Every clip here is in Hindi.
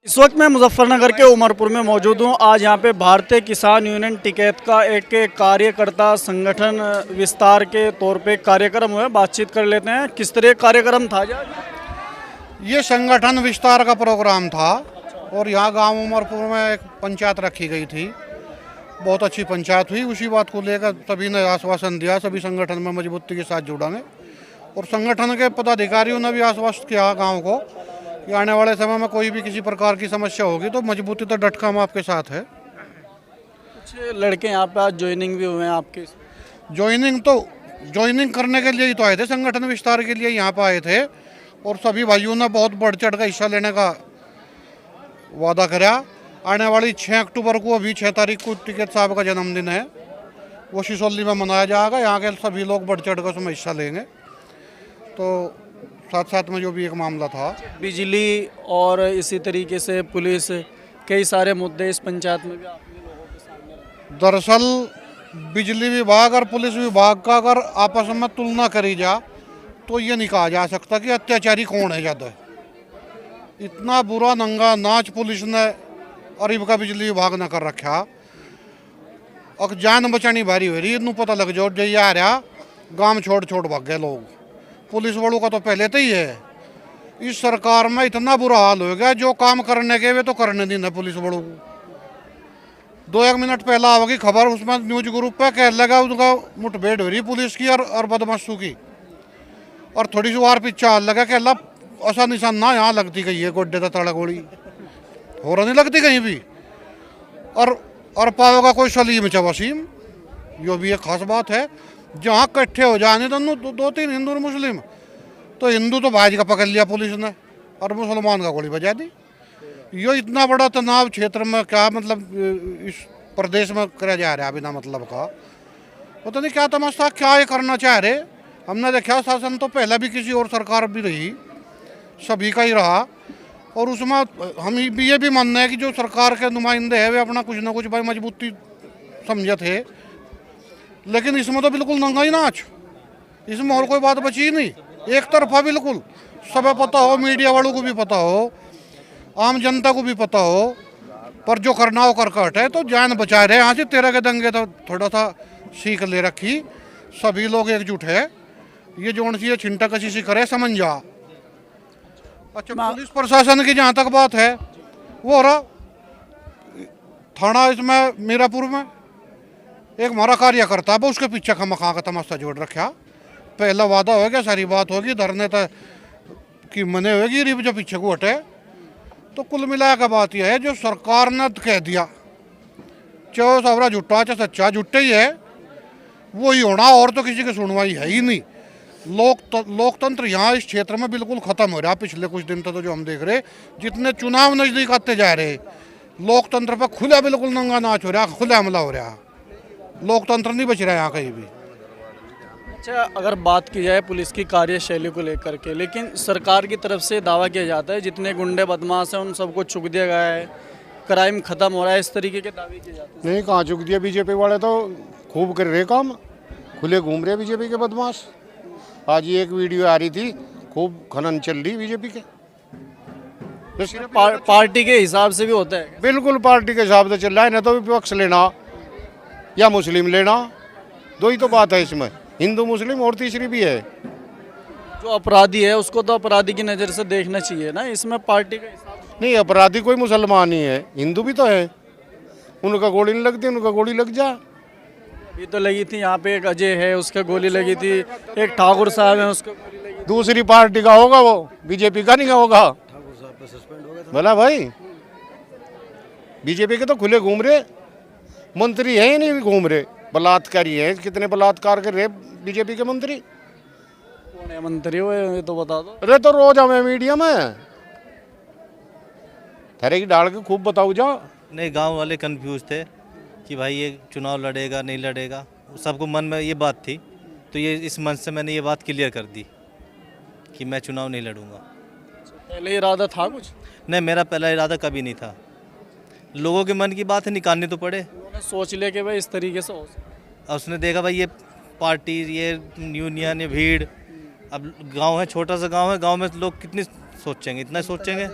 इस वक्त मैं मुजफ्फरनगर के उमरपुर में मौजूद हूँ। आज यहाँ पे भारतीय किसान यूनियन टिकैत का एक कार्यकर्ता संगठन विस्तार के तौर पे कार्यक्रम हुआ है। बातचीत कर लेते हैं, किस तरह कार्यक्रम था आज? ये संगठन विस्तार का प्रोग्राम था और यहाँ गांव उमरपुर में एक पंचायत रखी गई थी। बहुत अच्छी पंचायत हुई। उसी बात को लेकर सभी ने आश्वासन दिया, सभी संगठन में मजबूती के साथ जुड़ेंगे। और संगठन के पदाधिकारियों ने भी आश्वस्त किया गांव को कि आने वाले समय में कोई भी किसी प्रकार की समस्या होगी तो मजबूती तो डट हम आपके साथ है। कुछ लड़के यहाँ पे आज ज्वाइनिंग भी हुए हैं आपके? ज्वाइनिंग करने के लिए ही तो आए थे, संगठन विस्तार के लिए यहाँ पर आए थे। और सभी भाइयों ने बहुत बढ़ चढ़ कर हिस्सा लेने का वादा करा। आने वाली 6 अक्टूबर को, अभी 6 तारीख को टिकैत साहब का जन्मदिन है, वो सिसोली में मनाया जाएगा। यहाँ के सभी लोग बढ़ चढ़ कर उसमें हिस्सा लेंगे। तो साथ साथ में जो भी एक मामला था, बिजली और इसी तरीके से पुलिस, कई सारे मुद्दे इस पंचायत में भी आपने लोगों के सामने रखे। दरअसल बिजली विभाग और पुलिस विभाग का अगर आपस में तुलना करी जा तो ये नहीं कहा जा सकता कि अत्याचारी कौन है ज़्यादा। इतना बुरा नंगा नाच पुलिस ने और इनका बिजली विभाग ने कर रखा। और जान बचानी भारी हो रही, इनू पता लग जाओ जय आ रहा, गांव छोड़ छोड़ भाग गए लोग। पुलिस वालों का तो पहले तो ही है। इस सरकार में इतना बुरा हाल हो गया, जो काम करने के वे तो करने देना पुलिस वालों को। 2-1 मिनट पहला आओगी खबर, उसमें न्यूज ग्रुप पे कह लगा उनका मुठभेड़ हो रही पुलिस की और बदमाशों की। और थोड़ी सी वार पीछे हाल लगा कि अल्लाह ऐसा निशान ना यहाँ लगती गई है, गोड्डे का तड़ा गोली हो रहा नहीं लगती कहीं भी। और पाओगा कोई सलीम चा वसीम, यो भी एक खास बात है। जहाँ इकट्ठे हो जाने तो 2-3 हिंदू और मुस्लिम, तो हिंदू तो भाई का पकड़ लिया पुलिस ने और मुसलमान का गोली बजा दी। यो इतना बड़ा तनाव क्षेत्र में क्या मतलब इस प्रदेश में करा जा रहा है बिना मतलब का। पता नहीं क्या तमाशा, क्या ये करना चाह रहे। हमने देखा शासन तो पहले भी किसी और सरकार भी रही, सभी का ही रहा। और उसमें हम ये भी मानना है कि जो सरकार के नुमाइंदे हैं वे अपना कुछ ना कुछ भाई मजबूती समझे थे। लेकिन इसमें तो बिल्कुल नंगा ही नाच, इसमें और कोई बात बची ही नहीं, एक तरफा बिल्कुल। सब पता हो, मीडिया वालों को भी पता हो, आम जनता को भी पता हो, पर जो करना हो करकट है। तो जान बचा रहे। यहाँ से 13 के दंगे तो थोड़ा सा सीख ले रखी, सभी लोग एकजुट है। ये जोन सी छिंटा कसी सी करे समझ जा। अच्छा, पुलिस प्रशासन की जहाँ तक बात है, वो हो रहा थाना इसमें मीरापुर में एक हमारा कार्यकर्ता है, उसके पीछे खमखा का तमाशा जोड़ रखा। पहला वादा हो गया, सारी बात होगी, धरने तक की मने होगी, रिप जो पीछे को हटे। तो कुल मिला के बात यह है, जो सरकार ने कह दिया चाहे सबरा झूठा चाहे सच्चा, झूठे ही है, वो ही होना। और तो किसी की सुनवाई है ही नहीं। लोकतंत्र यहाँ इस क्षेत्र में बिल्कुल खत्म हो रहा। पिछले कुछ दिन तक तो जो हम देख रहे, जितने चुनाव नजदीक आते जा रहे, लोकतंत्र पर खुला बिल्कुल नंगा नाच हो रहा, खुला हमला हो रहा। लोकतंत्र नहीं बच रहा यहाँ कहीं भी। अच्छा, अगर बात की जाए पुलिस की कार्यशैली को लेकर के, लेकिन सरकार की तरफ से दावा किया जाता है जितने गुंडे बदमाश हैं उन सबको चुक दिया गया है, क्राइम खत्म हो रहा है, इस तरीके के दावे किए जाते हैं। नहीं, कहाँ चुक दिया। बीजेपी वाले तो खूब कर रहे काम, खुले घूम रहे बीजेपी के बदमाश। आज ये एक वीडियो आ रही थी, खूब खनन चल रही बीजेपी के। पार्टी के हिसाब से भी होता है? बिल्कुल पार्टी के हिसाब से चल रहा है। न तो विपक्ष लेना या मुस्लिम लेना, दो ही तो बात है इसमें, हिंदू मुस्लिम, और तीसरी भी है। जो अपराधी है उसको तो अपराधी की नज़र से देखना चाहिए ना, इसमें पार्टी का हिसाब नहीं, अपराधी कोई मुसलमान ही है, हिंदू भी तो है। उनका गोली नहीं लगती, उनका गोली लग जा। अभी तो लगी थी यहाँ पे, एक अजय है उसके गोली लगी थी, एक ठाकुर साहब है उसको गोली लगी थी। दूसरी पार्टी का होगा, वो बीजेपी का नहीं होगा। भला भाई, बीजेपी के तो खुले घूम रहे, मंत्री है ही नहीं घूम रहे, बलात्कारी है। कितने बलात्कार कर रहे बीजेपी के मंत्री? कौन है मंत्री वो, ये तो बता दो। अरे तो रोज हमें मीडिया में थरे की डाल के खूब बताओ जा। नहीं, गांव वाले कंफ्यूज थे कि भाई ये चुनाव लड़ेगा नहीं लड़ेगा, सबको मन में ये बात थी। तो ये इस मंच से मैंने ये बात क्लियर कर दी कि मैं चुनाव नहीं लड़ूंगा। पहले इरादा था कुछ? नहीं, मेरा पहला इरादा कभी नहीं था। लोगों के मन की बात है, निकालनी तो पड़े। उन्होंने सोच लिया कि भाई इस तरीके से हो सकता। और उसने देखा भाई ये पार्टी, ये यूनियन, ये भीड़, अब गांव है, छोटा सा गांव है, गांव में लोग कितनी सोचेंगे, इतना सोचेंगे।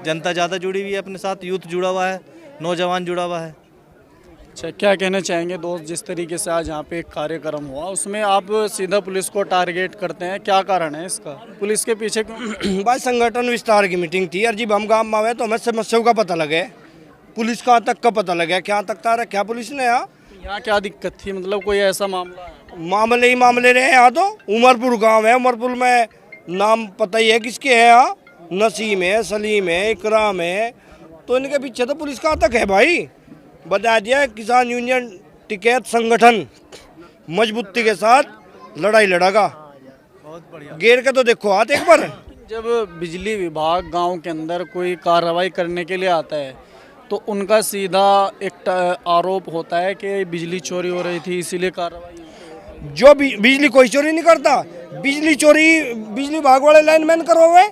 जनता ज़्यादा जुड़ी हुई है अपने साथ, यूथ जुड़ा हुआ है, नौजवान जुड़ा हुआ है। अच्छा, क्या कहना चाहेंगे दोस्त, जिस तरीके से आज यहाँ पे एक कार्यक्रम हुआ उसमें आप सीधा पुलिस को टारगेट करते हैं, क्या कारण है इसका? पुलिस के पीछे क्यों? भाई संगठन विस्तार की मीटिंग थी यार, जब हम गाँव में आए तो हमें समस्याओं का पता लगे, पुलिस का तक का पता लगे, क्या तक था रखा पुलिस ने यहाँ क्या दिक्कत थी, मतलब कोई ऐसा मामला है? मामले ही मामले रहे यहाँ तो। उमरपुर गांव है, उमरपुर में नाम पता ही है किसके है यहाँ, नसीम है, सलीम है, इकराम है, तो इनके पीछे तो पुलिस का तक है भाई। बता दिया किसान यूनियन टिकैत संगठन मजबूती के साथ लड़ाई लड़ेगा। गेर के तो देखो हाथ एक बार। जब बिजली विभाग गांव के अंदर कोई कार्रवाई करने के लिए आता है तो उनका सीधा एक आरोप होता है कि बिजली चोरी हो रही थी इसीलिए कार्रवाई। जो बिजली कोई चोरी नहीं करता, बिजली चोरी बिजली विभाग वाले लाइनमैन करवावे,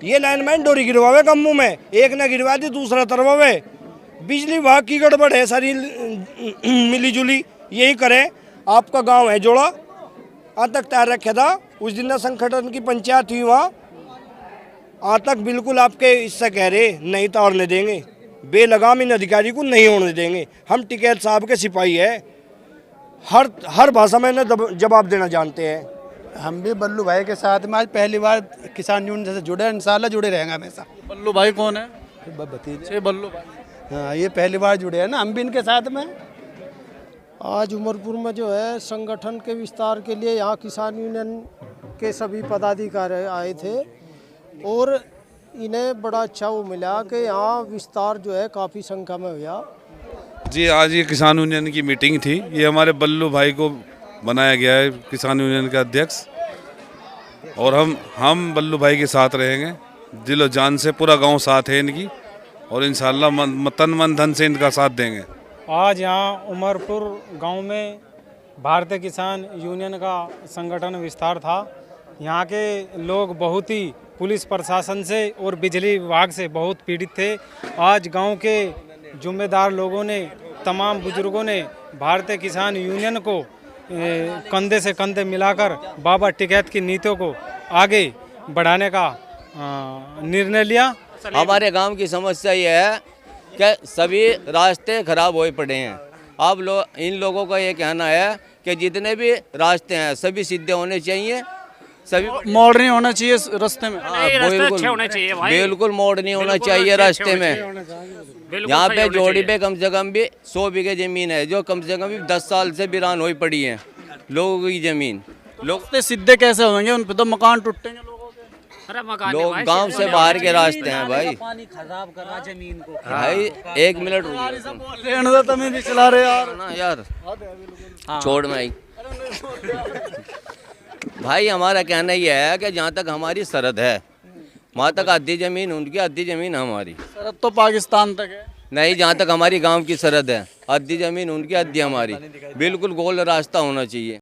ये लाइनमैन डोरी गिरवावे कम्मू में, एक ने गिरवा दी दूसरा तरवावे। बिजली विभाग की गड़बड़ है सारी मिली जुली, यही करे। आपका गांव है जोड़ा, आज तक तैयार रखा था, उस दिन संगठन की पंचायत हुई वहाँ, आज तक बिल्कुल आपके इससे कह रहे नहीं तारने देंगे, बेलगाम इन अधिकारी को नहीं होने देंगे। हम टिकैत साहब के सिपाही है, हर भाषा में इन्हें जवाब देना जानते हैं। हम भी बल्लू भाई के साथ में आज पहली बार किसान यूनियन से जुड़े, इंशाल्लाह जुड़े रहेंगे हमेशा। बल्लू भाई कौन है? भतीजे। ये बल्लू भाई, हाँ, ये पहली बार जुड़े हैं ना, हम भी इनके साथ में। आज उमरपुर में जो है संगठन के विस्तार के लिए यहाँ किसान यूनियन के सभी पदाधिकारी आए थे और इन्हें बड़ा अच्छा वो मिला कि यहाँ विस्तार जो है काफ़ी संख्या में हुआ। जी, आज ये किसान यूनियन की मीटिंग थी, ये हमारे बल्लू भाई को बनाया गया है किसान यूनियन का अध्यक्ष, और हम बल्लू भाई के साथ रहेंगे, दिलो जान से। पूरा गांव साथ है इनकी और इंशाल्लाह तन मन धन से इनका साथ देंगे। आज यहाँ उमरपुर गांव में भारतीय किसान यूनियन का संगठन विस्तार था। यहाँ के लोग बहुत ही पुलिस प्रशासन से और बिजली विभाग से बहुत पीड़ित थे। आज गांव के जिम्मेदार लोगों ने, तमाम बुजुर्गों ने भारतीय किसान यूनियन को कंधे से कंधे मिलाकर बाबा टिकैत की नीतियों को आगे बढ़ाने का निर्णय लिया। हमारे गांव की समस्या ये है कि सभी रास्ते खराब हो पड़े हैं। अब इन लोगों का ये कहना है कि जितने भी रास्ते हैं सभी सीधे होने चाहिए, सभी मोड़ नहीं होना चाहिए रास्ते में। बिल्कुल मोड़ नहीं होना चाहिए रास्ते में। यहाँ पे जोड़ी पे कम से कम भी 100 बीघे जमीन है, जो कम से कम भी 10 साल से वीरान हुई पड़ी है लोगों की जमीन। लोग सीधे कैसे होंगे? उन पे तो मकान टूटेंगे लोगों के। लोग गांव से बाहर के रास्ते हैं भाई। पानी खराब कर रहा जमीन को। भाई 1 मिनट रुकिए तुम्हें भी चला रहे यार ना यार, छोड़ भाई। भाई हमारा कहना यह है कि जहाँ तक हमारी सरहद है वहाँ तक आधी ज़मीन उनकी, आधी ज़मीन हमारी। सरहद तो पाकिस्तान तक है। नहीं, जहाँ तक हमारी गांव की सरहद है आधी ज़मीन उनकी, आधी हमारी। बिल्कुल गोल रास्ता होना चाहिए।